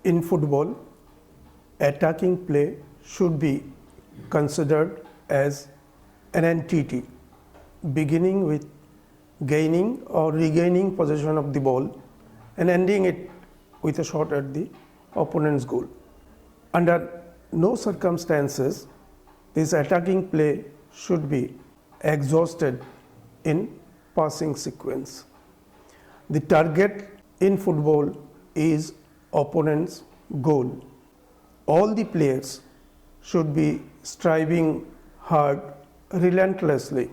In football, attacking play should be considered as an entity beginning with gaining or regaining possession of the ball and ending it with a shot at the opponent's goal. Under no circumstances this attacking play should be exhausted in passing sequence. The target in football is opponent's goal. All the players should be striving hard relentlessly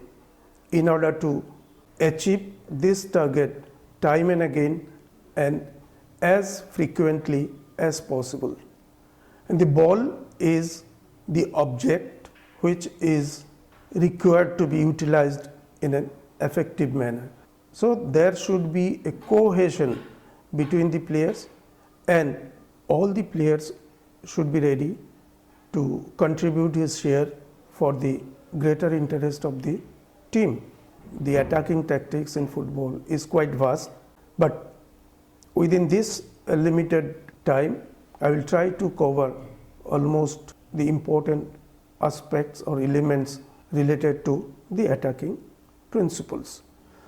in order to achieve this target time and again and as frequently as possible. And the ball is the object which is required to be utilized in an effective manner. So there should be a cohesion between the players and all the players should be ready to contribute his share for the greater interest of the team. The attacking tactics in football is quite vast, but within this limited time, I will try to cover almost the important aspects or elements related to the attacking principles.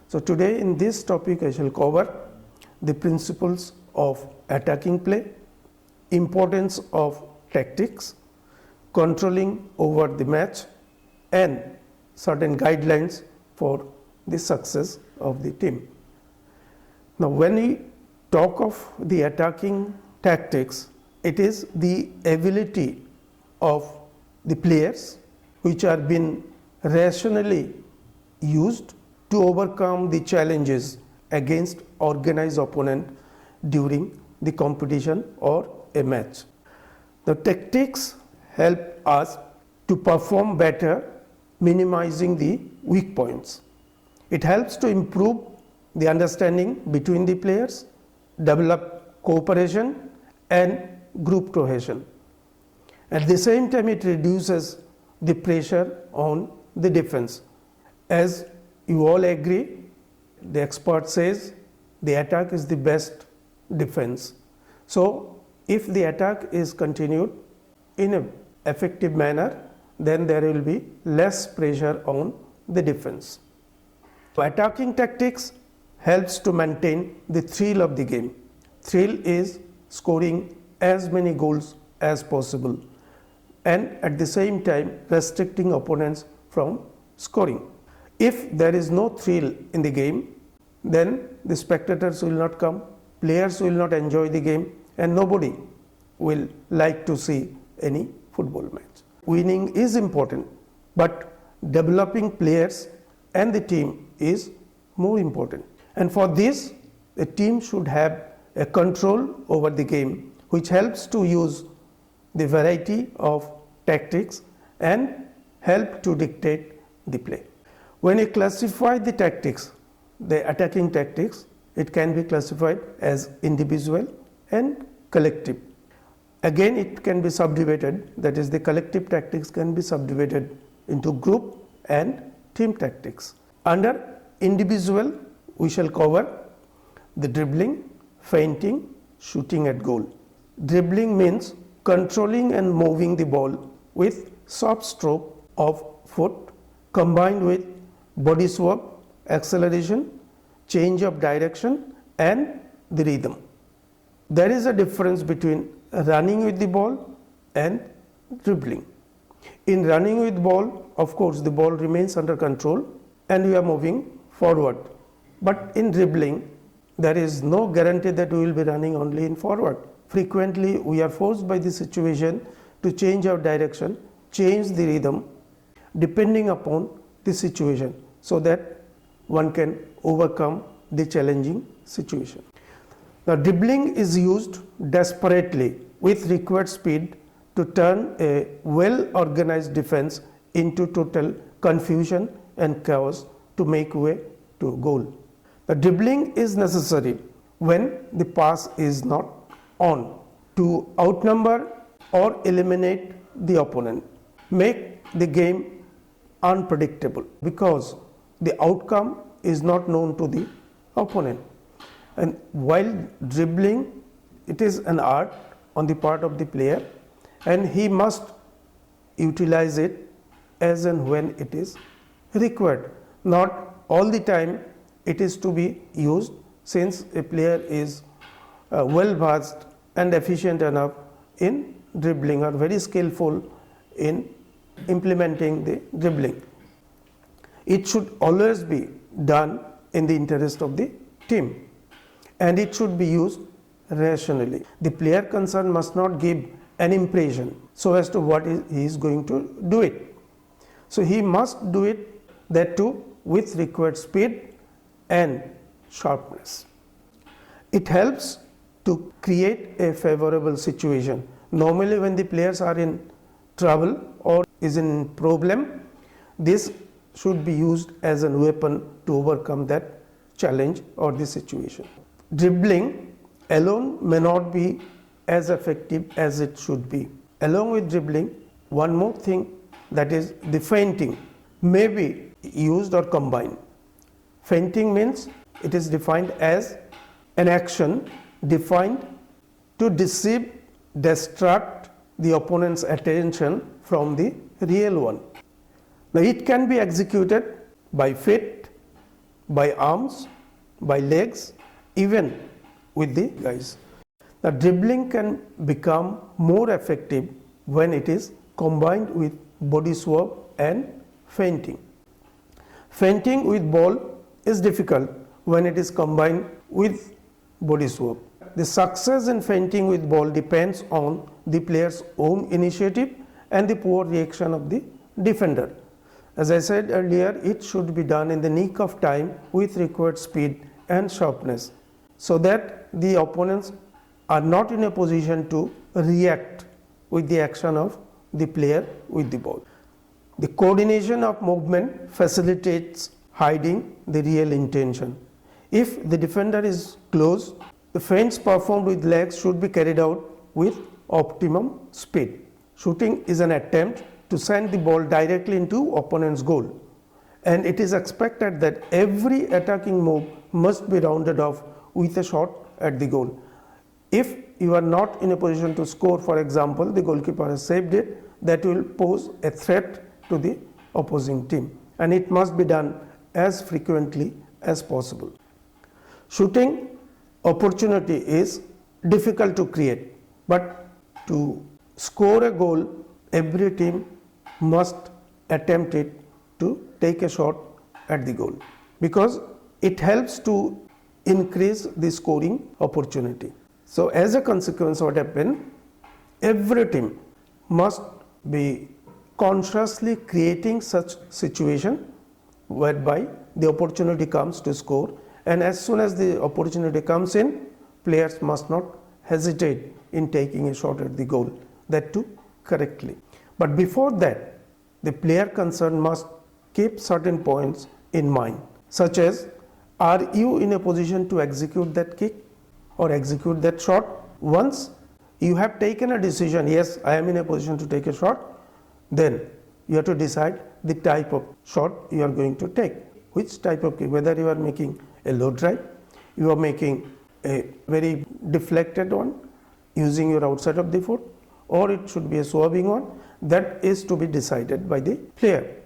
So today in this topic I shall cover the principles of attacking play, importance of tactics, controlling over the match and certain guidelines for the success of the team. Now when we talk of the attacking tactics, it is the ability of the players which are being rationally used to overcome the challenges against organized opponent during the competition or a match. The tactics help us to perform better, minimizing the weak points. It helps to improve the understanding between the players, develop cooperation and group cohesion. At the same time, it reduces the pressure on the defense. As you all agree, the expert says the attack is the best defense. So if the attack is continued in an effective manner, then there will be less pressure on the defense. Attacking tactics helps to maintain the thrill of the game. Thrill is scoring as many goals as possible and at the same time restricting opponents from scoring. If there is no thrill in the game, then the spectators will not come, players will not enjoy the game and nobody will like to see any football match. Winning is important, but developing players and the team is more important. And for this, the team should have a control over the game, which helps to use the variety of tactics and help to dictate the play. When you classify the tactics, the attacking tactics, it can be classified as individual and collective. Again, it can be subdivided, that is the collective tactics can be subdivided into group and team tactics. Under individual, we shall cover the dribbling, feinting, shooting at goal. Dribbling means controlling and moving the ball with soft stroke of foot combined with body swap, acceleration, change of direction and the rhythm. There is a difference between running with the ball and dribbling. In running with ball, of course, the ball remains under control and we are moving forward. But in dribbling, there is no guarantee that we will be running only in forward. Frequently, we are forced by the situation to change our direction, change the rhythm depending upon the situation so that one can overcome the challenging situation. Now, dribbling is used desperately with required speed to turn a well-organized defense into total confusion and chaos to make way to goal. The dribbling is necessary when the pass is not on to outnumber or eliminate the opponent, make the game unpredictable because the outcome is not known to the opponent. And while dribbling, it is an art on the part of the player, and he must utilize it as and when it is required. Not all the time it is to be used, since a player is well versed and efficient enough in dribbling or very skillful in implementing the dribbling. It should always be done in the interest of the team, and it should be used rationally. The player concerned must not give an impression so as to what he is going to do it. So he must do it, that too with required speed and sharpness. It helps to create a favorable situation. Normally when the players are in trouble or is in problem, this should be used as a weapon to overcome that challenge or the situation. Dribbling alone may not be as effective as it should be. Along with dribbling, one more thing, that is the feinting, may be used or combined. Feinting means it is defined as an action defined to deceive, distract the opponent's attention from the real one. Now it can be executed by feet, by arms, by legs, even with the guys. Now dribbling can become more effective when it is combined with body swap and feinting. Feinting with ball is difficult when it is combined with body swap. The success in feinting with ball depends on the player's own initiative and the poor reaction of the defender. As I said earlier, it should be done in the nick of time with required speed and sharpness, so that the opponents are not in a position to react with the action of the player with the ball. The coordination of movement facilitates hiding the real intention. If the defender is close, the feints performed with legs should be carried out with optimum speed. Shooting is an attempt to send the ball directly into opponent's goal, and it is expected that every attacking move must be rounded off with a shot at the goal. If you are not in a position to score, for example, the goalkeeper has saved it, that will pose a threat to the opposing team, and it must be done as frequently as possible. Shooting opportunity is difficult to create, but to score a goal, every team must attempt it to take a shot at the goal, because it helps to increase the scoring opportunity. So as a consequence, what happens, every team must be consciously creating such situation whereby the opportunity comes to score, and as soon as the opportunity comes in, players must not hesitate in taking a shot at the goal, that too correctly. But before that, the player concerned must keep certain points in mind, such as, are you in a position to execute that kick or execute that shot? Once you have taken a decision, yes, I am in a position to take a shot, then you have to decide the type of shot you are going to take. Which type of kick, whether you are making a low drive, you are making a very deflected one using your outside of the foot, or it should be a swerving one, that is to be decided by the player.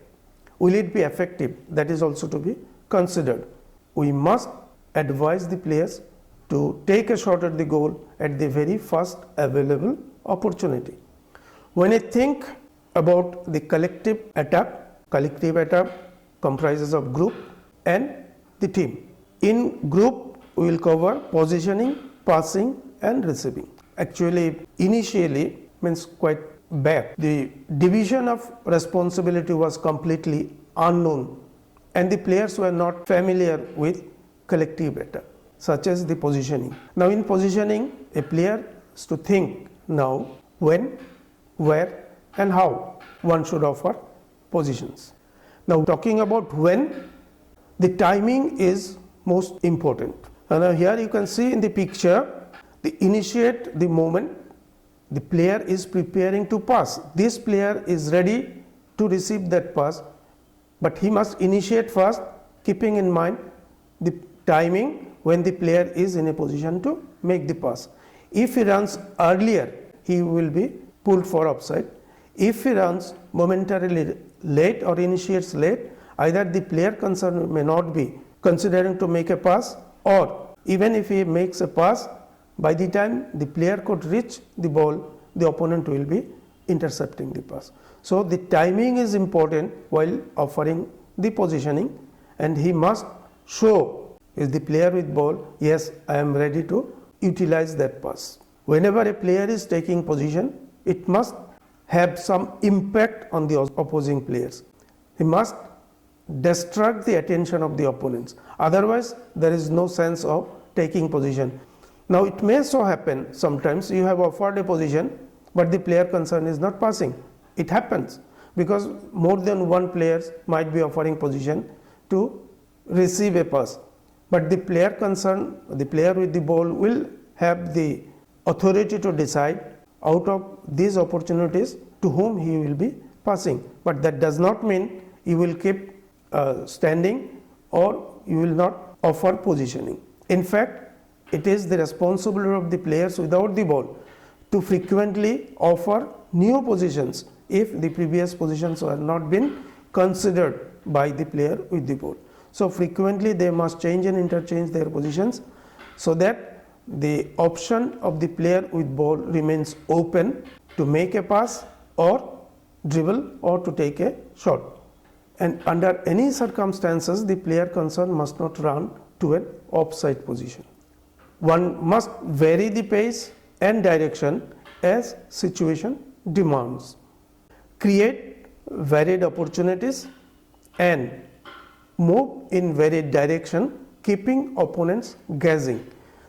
Will it be effective? That is also to be considered. We must advise the players to take a shot at the goal at the very first available opportunity. When I think about the collective attack comprises of group and the team. In group, we will cover positioning, passing and receiving. Actually, initially means quite back, the division of responsibility was completely unknown, and the players were not familiar with collective attack, such as the positioning. Now in positioning, a player is to think now when, where and how one should offer positions. Now talking about when, the timing is most important. Now here you can see in the picture, the initiate the moment, the player is preparing to pass. This player is ready to receive that pass, but he must initiate first, keeping in mind the timing when the player is in a position to make the pass. If he runs earlier, he will be pulled for offside. If he runs momentarily late or initiates late, either the player concerned may not be considering to make a pass, or even if he makes a pass, by the time the player could reach the ball, the opponent will be intercepting the pass. So the timing is important while offering the positioning, and he must show, is the player with ball, yes, I am ready to utilize that pass. Whenever a player is taking position, it must have some impact on the opposing players. He must distract the attention of the opponents. Otherwise, there is no sense of taking position. Now, it may so happen sometimes you have offered a position, but the player concerned is not passing. It happens because more than one player might be offering position to receive a pass. But the player concerned, the player with the ball, will have the authority to decide out of these opportunities to whom he will be passing. But that does not mean you will keep standing or you will not offer positioning. In fact, it is the responsibility of the players without the ball to frequently offer new positions if the previous positions have not been considered by the player with the ball. So frequently they must change and interchange their positions so that the option of the player with ball remains open to make a pass or dribble or to take a shot. And under any circumstances, the player concerned must not run to an offside position. One must vary the pace and direction as situation demands. Create varied opportunities and move in varied direction, keeping opponents gazing.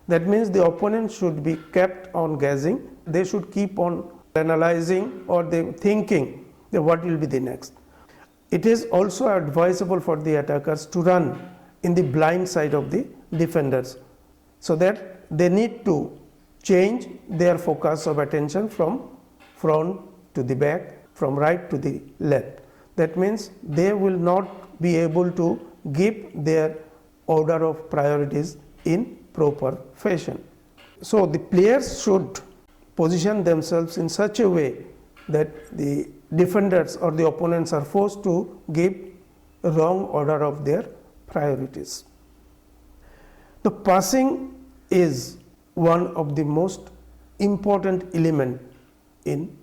That means the opponent should be kept on gazing. They should keep on analyzing or they thinking that what will be the next. It is also advisable for the attackers to run in the blind side of the defenders, so that they need to change their focus of attention from front to the back, from right to the left. That means they will not be able to give their order of priorities in proper fashion. So the players should position themselves in such a way that the defenders or the opponents are forced to give a wrong order of their priorities. The passing is one of the most important element in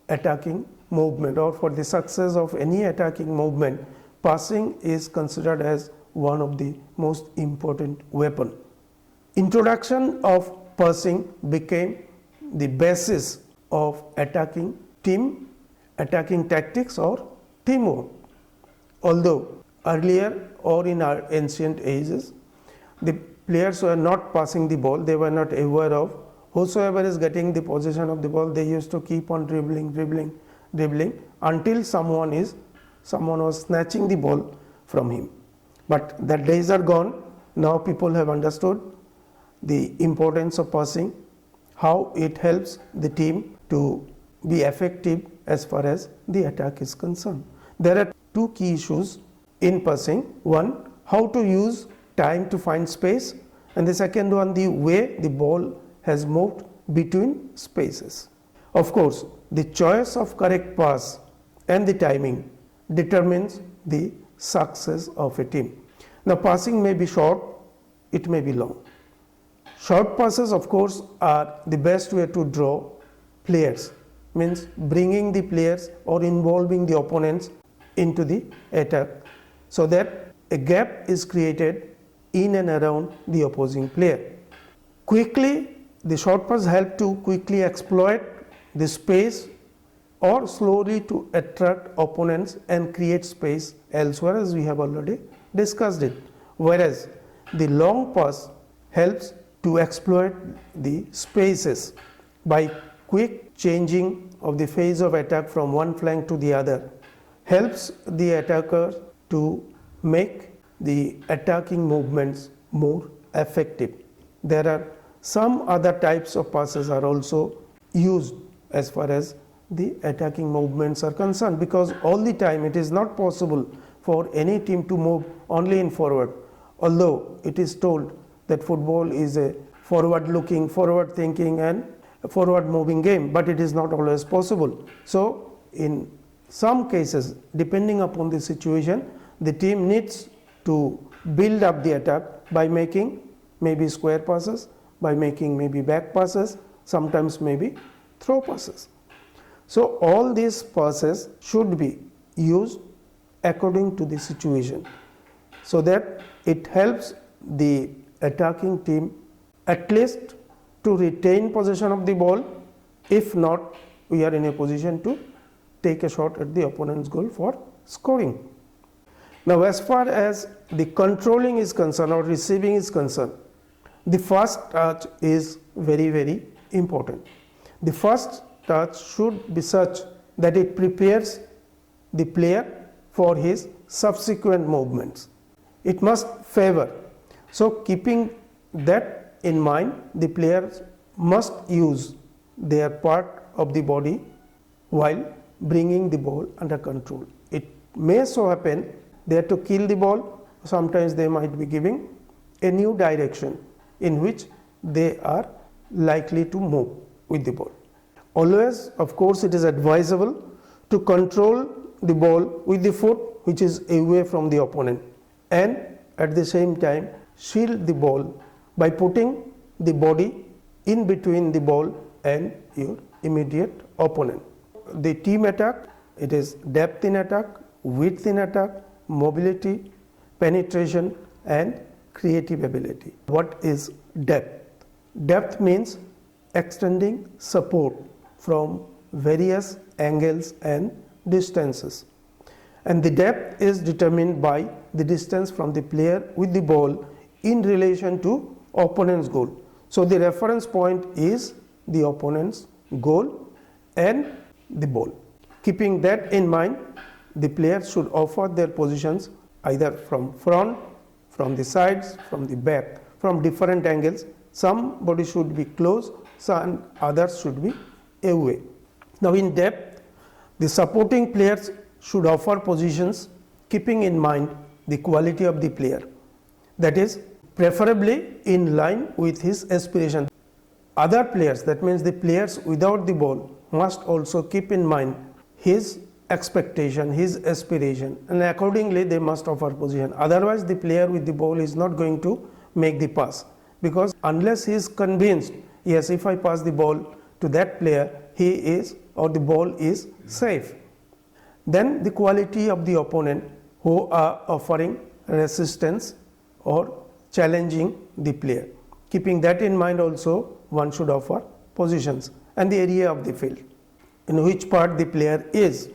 attacking movement, or for the success of any attacking movement, passing is considered as one of the most important weapon. Introduction of passing became the basis of attacking tactics or teamwork. Although earlier or in our ancient ages, the players were not passing the ball, they were not aware of whosoever is getting the possession of the ball, they used to keep on dribbling until someone was snatching the ball from him. But the days are gone. Now people have understood the importance of passing, how it helps the team to be effective as far as the attack is concerned. There are two key issues in passing. One, how to use time to find space, and the second one, the way the ball has moved between spaces. Of course, the choice of correct pass and the timing determines the success of a team. Now, passing may be short, it may be long. Short passes, of course, are the best way to draw players, means bringing the players or involving the opponents into the attack, so that a gap is created in and around the opposing player. Quickly, the short pass help to quickly exploit the space or slowly to attract opponents and create space elsewhere, as we have already discussed it. Whereas the long pass helps to exploit the spaces by quick changing of the phase of attack from one flank to the other, helps the attacker to make the attacking movements more effective. There are some other types of passes are also used as far as the attacking movements are concerned, because all the time it is not possible for any team to move only in forward. Although it is told that football is a forward looking, forward thinking and forward moving game, but it is not always possible. So in some cases, depending upon the situation, the team needs to build up the attack by making maybe square passes, by making maybe back passes, sometimes maybe throw passes. So all these passes should be used according to the situation, so that it helps the attacking team at least to retain possession of the ball. If not, we are in a position to take a shot at the opponent's goal for scoring. Now, as far as the controlling is concerned or receiving is concerned, the first touch is very, very important. The first touch should be such that it prepares the player for his subsequent movements. It must favor. So keeping that in mind, the players must use their part of the body while bringing the ball under control. It may so happen they have to kill the ball. Sometimes they might be giving a new direction in which they are likely to move with the ball. Always, of course, it is advisable to control the ball with the foot which is away from the opponent, and at the same time shield the ball by putting the body in between the ball and your immediate opponent. The team attack, it is depth in attack, width in attack, mobility, penetration and creative ability. What is depth? Depth means extending support from various angles and distances, and the depth is determined by the distance from the player with the ball in relation to opponent's goal. So the reference point is the opponent's goal and the ball. Keeping that in mind, the players should offer their positions either from front, from the sides, from the back, from different angles. Somebody should be close, some others should be away. Now in depth, the supporting players should offer positions keeping in mind the quality of the player, that is preferably in line with his aspiration. Other players, that means the players without the ball, must also keep in mind his expectation, his aspiration, and accordingly they must offer position. Otherwise the player with the ball is not going to make the pass, because unless he is convinced, yes, if I pass the ball to that player, he is or the ball is safe, then the quality of the opponent who are offering resistance or challenging the player. Keeping that in mind also, one should offer positions and the area of the field in which part the player is.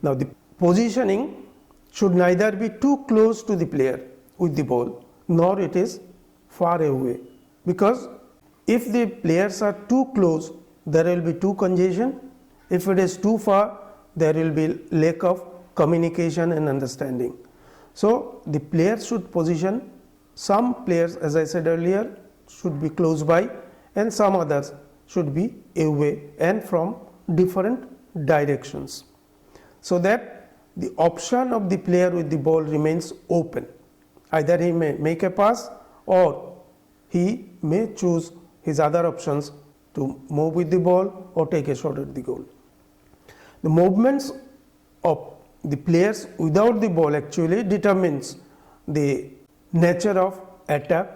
Now the positioning should neither be too close to the player with the ball, nor it is far away, because if the players are too close, there will be too congestion. If it is too far, there will be lack of communication and understanding. So the players should position. Some players, as I said earlier, should be close by, and some others should be away and from different directions, so that the option of the player with the ball remains open. Either he may make a pass or he may choose his other options to move with the ball or take a shot at the goal. The movements of the players without the ball actually determines the nature of attack,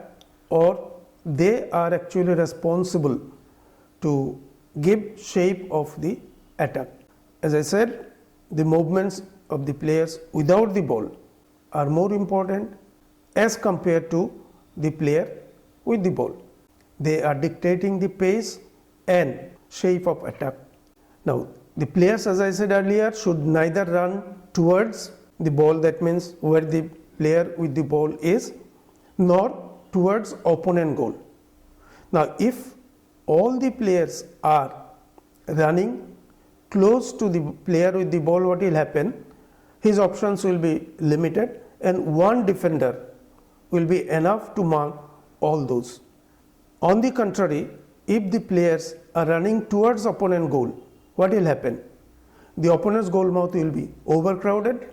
or they are actually responsible to give shape of the attack. As I said, the movements of the players without the ball are more important as compared to the player with the ball. They are dictating the pace and shape of attack. Now the players, as I said earlier, should neither run towards the ball, that means where the player with the ball is, nor towards opponent goal. Now if all the players are running close to the player with the ball, what will happen? His options will be limited and one defender will be enough to mark all those. On the contrary, if the players are running towards opponent goal, what will happen? The opponent's goal mouth will be overcrowded,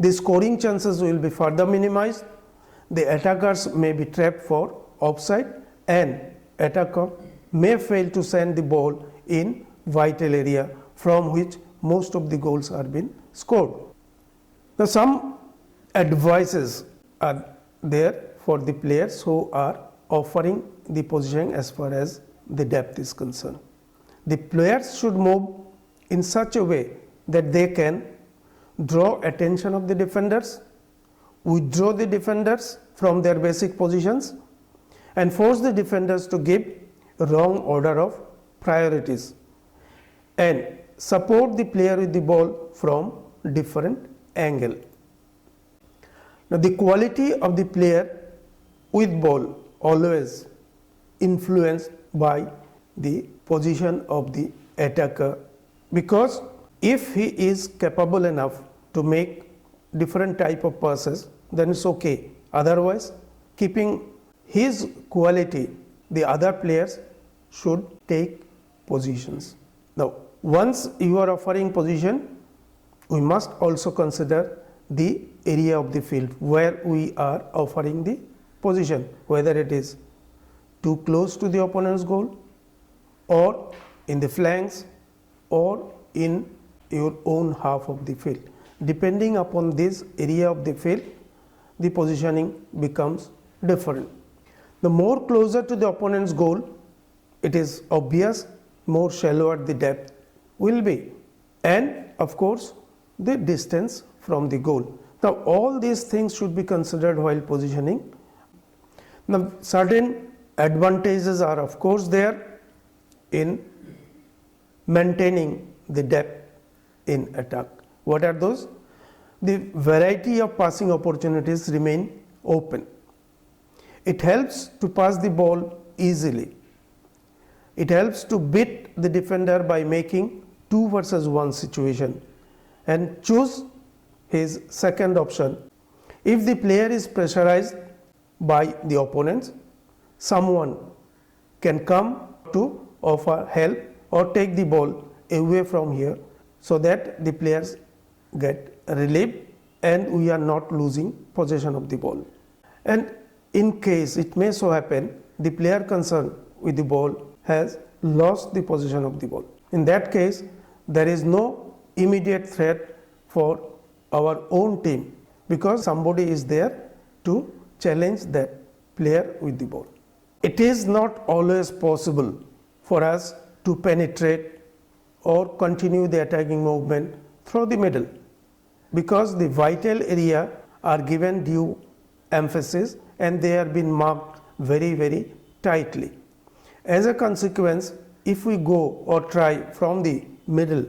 the scoring chances will be further minimized, the attackers may be trapped for offside, and attacker may fail to send the ball in vital area from which most of the goals are being scored. Now, some advices are there for the players who are offering the positioning as far as the depth is concerned. The players should move in such a way that they can draw attention of the defenders, withdraw the defenders from their basic positions, and force the defenders to give wrong order of priorities, and support the player with the ball from different angle. Now, the quality of the player with ball always influenced by the position of the attacker, because if he is capable enough to make different type of passes, then it's okay. Otherwise, keeping his quality, the other players should take positions. Now, once you are offering position, we must also consider the area of the field where we are offering the position, whether it is too close to the opponent's goal, or in the flanks, or in your own half of the field. Depending upon this area of the field, the positioning becomes different. The more closer to the opponent's goal, it is obvious more shallower the depth will be, and of course the distance from the goal. Now, all these things should be considered while positioning. Now, certain advantages are of course there in maintaining the depth in attack. What are those? The variety of passing opportunities remain open. It helps to pass the ball easily. It helps to beat the defender by making 2 versus 1 situation and choose his second option. If the player is pressurized by the opponents, someone can come to offer help or take the ball away from here, so that the players get relief and we are not losing possession of the ball. And in case it may so happen the player concerned with the ball has lost the possession of the ball, in that case there is no immediate threat for our own team, because somebody is there to challenge that player with the ball. It is not always possible for us to penetrate or continue the attacking movement through the middle, because the vital area are given due emphasis and they are being marked very tightly. As a consequence, if we go or try from the middle,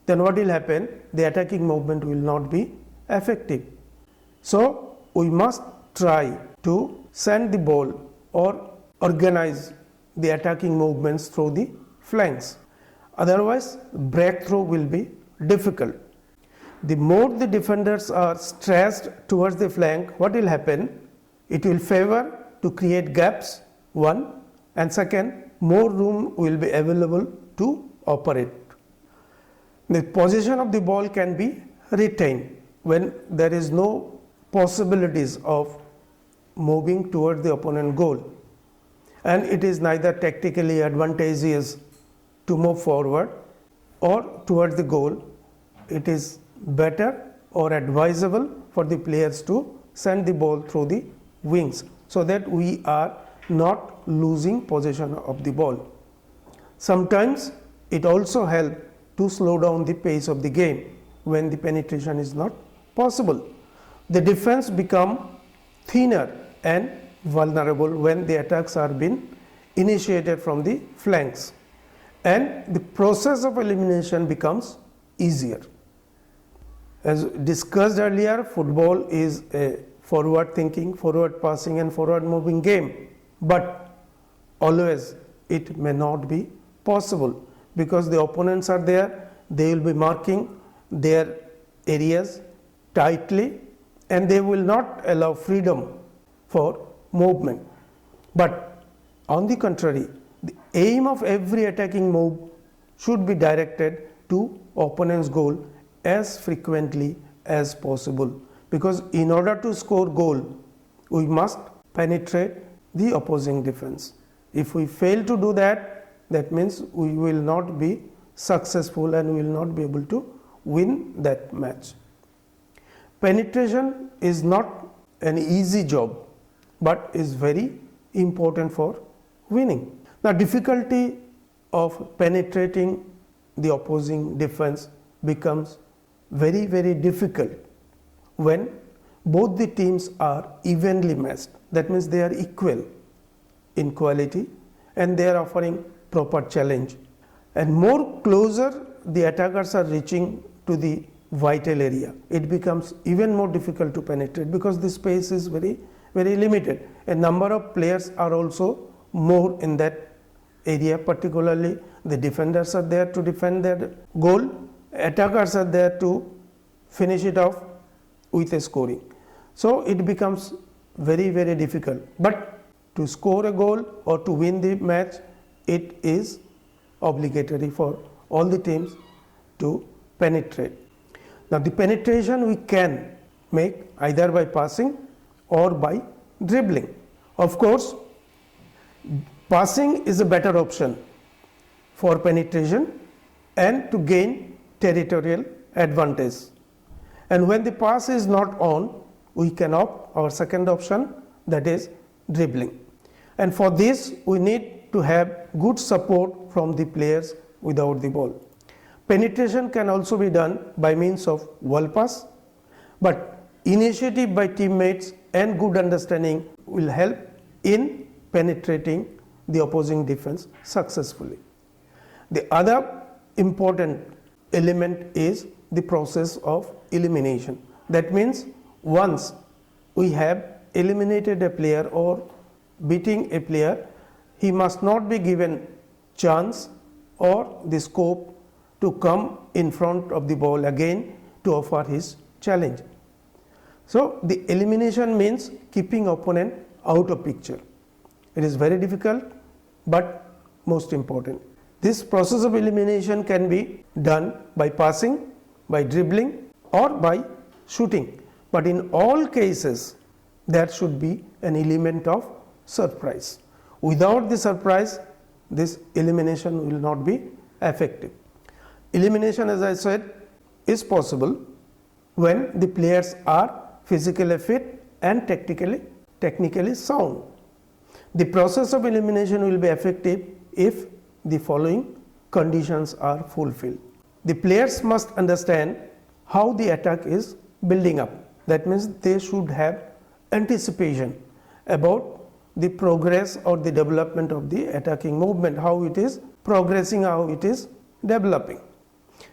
then what will happen? The attacking movement will not be effective. So we must try to send the ball or organize the attacking movements through the flanks. Otherwise, breakthrough will be difficult. The more the defenders are stressed towards the flank, what will happen? It will favor to create gaps, one, and second, more room will be available to operate. The possession of the ball can be retained when there is no possibilities of moving toward the opponent goal, and it is neither tactically advantageous to move forward or towards the goal. It is better or advisable for the players to send the ball through the wings, so that we are not losing possession of the ball. Sometimes it also helps to slow down the pace of the game when the penetration is not possible. The defense become thinner and vulnerable when the attacks are being initiated from the flanks, and the process of elimination becomes easier. As discussed earlier, football is a forward thinking, forward passing and forward moving game, but always it may not be possible, because the opponents are there, they will be marking their areas tightly and they will not allow freedom for movement. But on the contrary, the aim of every attacking move should be directed to opponent's goal as frequently as possible, because in order to score goal we must penetrate the opposing defense. If we fail to do that, that means we will not be successful and we will not be able to win that match. Penetration is not an easy job, but is very important for winning. The difficulty of penetrating the opposing defense becomes very, very difficult when both the teams are evenly matched. That means they are equal in quality and they are offering proper challenge. And more closer the attackers are reaching to the vital area, it becomes even more difficult to penetrate because the space is very, very limited. A number of players are also more in that area, particularly the defenders are there to defend their goal, attackers are there to finish it off with a scoring. So it becomes very, very difficult. But to score a goal or to win the match, it is obligatory for all the teams to penetrate. Now the penetration we can make either by passing or by dribbling. Of course, passing is a better option for penetration and to gain territorial advantage. And when the pass is not on, we can opt our second option, that is dribbling. And for this, we need to have good support from the players without the ball. Penetration can also be done by means of wall pass, but initiative by teammates and good understanding will help in penetrating the opposing defense successfully. The other important element is the process of elimination. That means once we have eliminated a player or beating a player, he must not be given chance or the scope to come in front of the ball again to offer his challenge. So the elimination means keeping opponent out of picture. It is very difficult but most important. This process of elimination can be done by passing, by dribbling or by shooting. But in all cases there should be an element of surprise. Without the surprise, this elimination will not be effective. Elimination, as I said, is possible when the players are physically fit and technically sound. The process of elimination will be effective if the following conditions are fulfilled. The players must understand how the attack is building up. That means they should have anticipation about the progress or the development of the attacking movement, how it is progressing, how it is developing.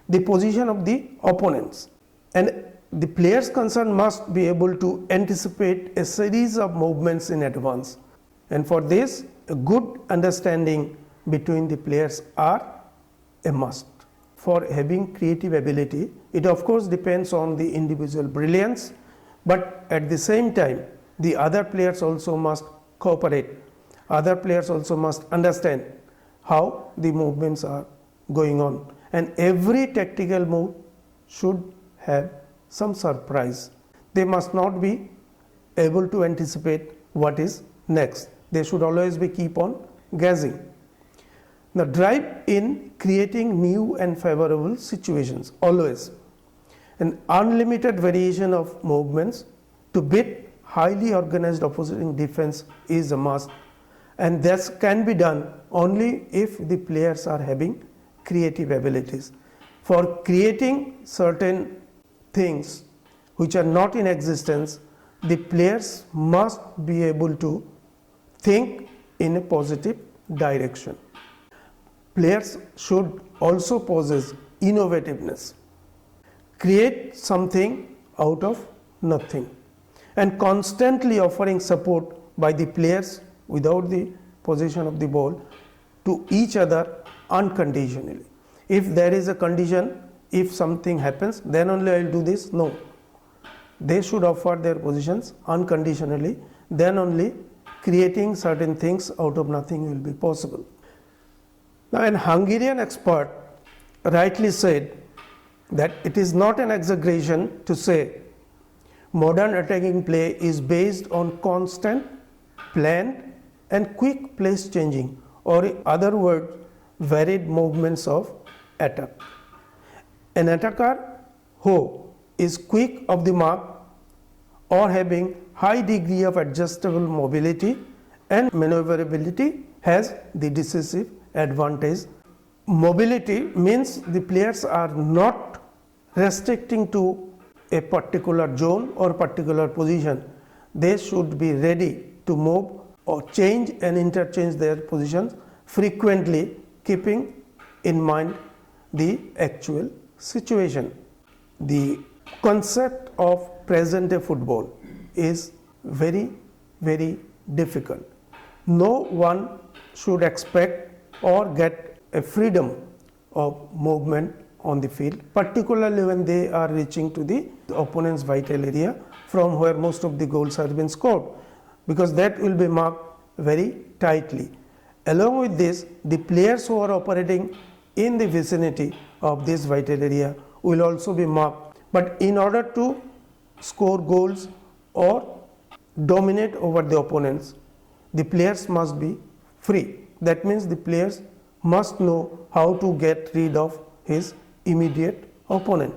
The position of the opponents, and the players concerned must be able to anticipate a series of movements in advance, and for this a good understanding between the players are a must. For having creative ability, it of course depends on the individual brilliance, but at the same time the other players also must cooperate. Other players also must understand how the movements are going on, and every tactical move should have some surprise. They must not be able to anticipate what is next. They should always be keep on guessing. Now drive in creating new and favorable situations always. An unlimited variation of movements to beat highly organized opposing defense is a must, and this can be done only if the players are having creative abilities. For creating certain things which are not in existence, the players must be able to think in a positive direction. Players should also possess innovativeness, create something out of nothing, and constantly offering support by the players without the possession of the ball to each other unconditionally. If there is a condition, if something happens, then only I will do this. No, they should offer their positions unconditionally, then only creating certain things out of nothing will be possible. Now an Hungarian expert rightly said that it is not an exaggeration to say modern attacking play is based on constant, planned and quick place changing, or in other words, varied movements of attack. An attacker who is quick of the mark or having high degree of adjustable mobility and maneuverability has the decisive advantage. Mobility means the players are not restricting to a particular zone or particular position. They should be ready to move or change and interchange their positions frequently, keeping in mind the actual situation. The concept of present day football is very, very difficult. No one should expect or get a freedom of movement on the field, particularly when they are reaching to the opponent's vital area from where most of the goals have been scored, because that will be marked very tightly. Along with this, the players who are operating in the vicinity of this vital area will also be marked. But in order to score goals or dominate over the opponents, the players must be free. That means the players must know how to get rid of his immediate opponent.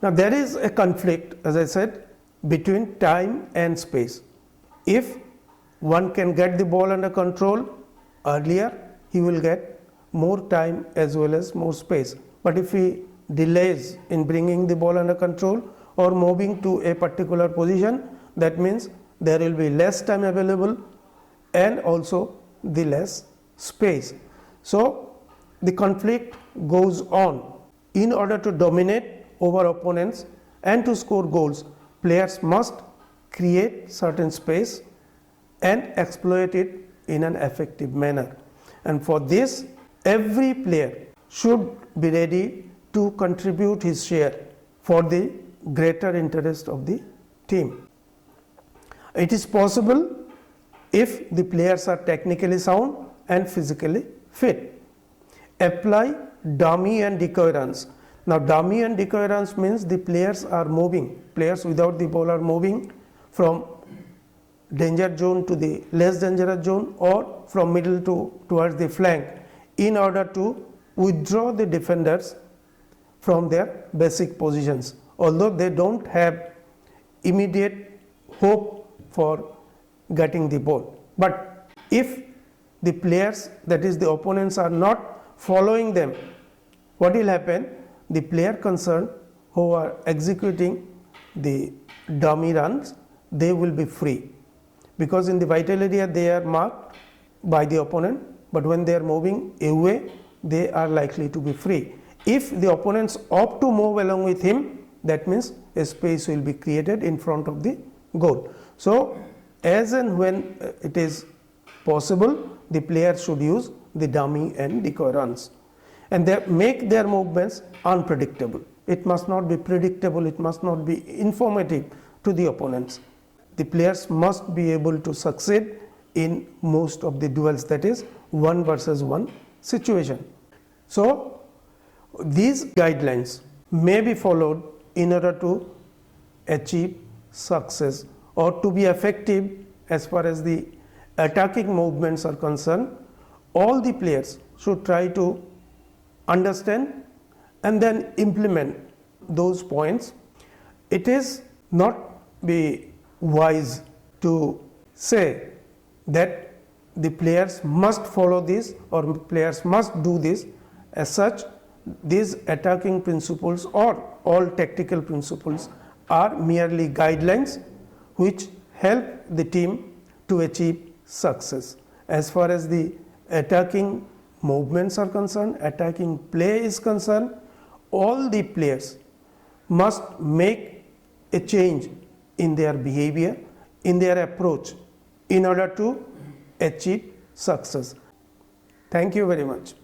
Now there is a conflict, as I said, between time and space. If one can get the ball under control earlier, he will get more time as well as more space. But if he delays in bringing the ball under control or moving to a particular position, that means there will be less time available and also the less space. So the conflict goes on. In order to dominate over opponents and to score goals, players must create certain space and exploit it in an effective manner. And for this, every player should be ready to contribute his share for the greater interest of the team. It is possible if the players are technically sound and physically fit. Apply dummy and decoy runs. Now dummy and decoy runs means the players are moving, players without the ball are moving from danger zone to the less dangerous zone or from middle to towards the flank in order to withdraw the defenders from their basic positions, although they don't have immediate hope for getting the ball. But if the players, that is the opponents, are not following them, what will happen? The player concerned who are executing the dummy runs, they will be free, because in the vital area they are marked by the opponent, but when they are moving away, they are likely to be free. If the opponents opt to move along with him, that means a space will be created in front of the goal. So as and when it is possible, the player should use the dummy and decoy runs, and they make their movements unpredictable. It must not be predictable, it must not be informative to the opponents. The players must be able to succeed in most of the duels, that is 1 versus 1 situation. So these guidelines may be followed in order to achieve success or to be effective as far as the attacking movements are concerned. All the players should try to understand and then implement those points. It is not be wise to say that the players must follow this or players must do this. As such, these attacking principles or all tactical principles are merely guidelines which help the team to achieve success. As far as the attacking movements are concerned, attacking play is concerned, all the players must make a change in their behavior, in their approach, in order to achieve success. Thank you very much.